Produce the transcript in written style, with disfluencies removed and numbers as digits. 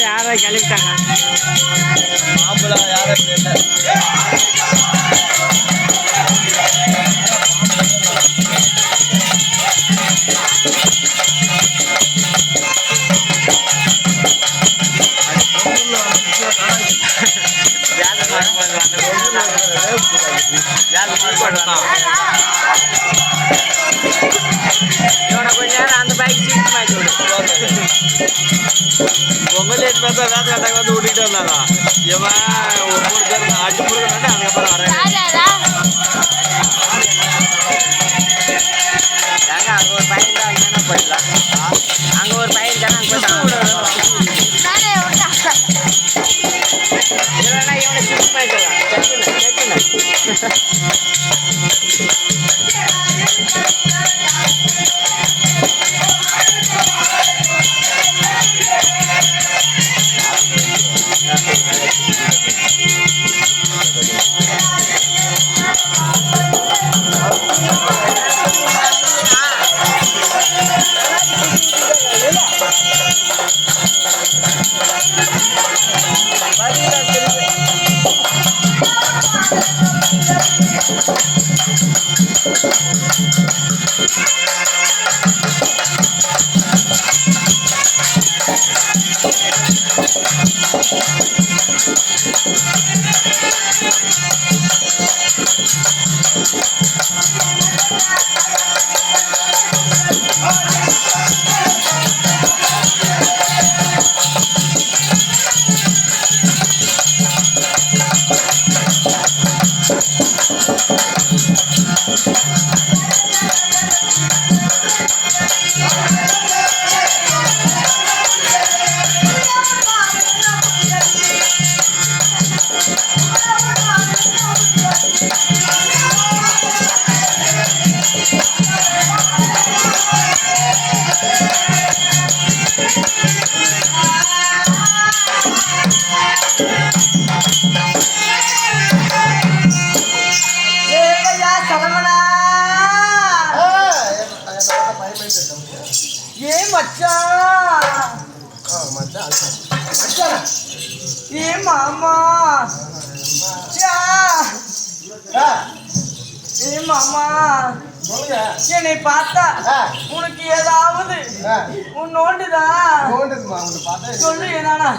யாரை கிளம்பிட்டாங்க மாம்பழ யாரும் இல்லை கொஞ்ச நேரம் அந்த பைக் சீட் மாற்றி விடு பொங்கல் எட்டு பேர் தான் வேலை கட்டாங்க வந்து விட்டுட்டு வந்தாங்க இவன் ஒரு 3 பேர் 8 முருகன் அதுக்கப்புறம் வரேன் அங்கே ஒரு பையன் தான் அங்கே போயிடலாம் அங்கே ஒரு பையன் தானே இல்லைன்னா இவனை சீட் மாற்றிடலாம் கேட்கணும் மாமா மாமா என்னை பார்த்தா உனக்கு ஏதாவது உன்னோண்டுதான் சொல்லு நானா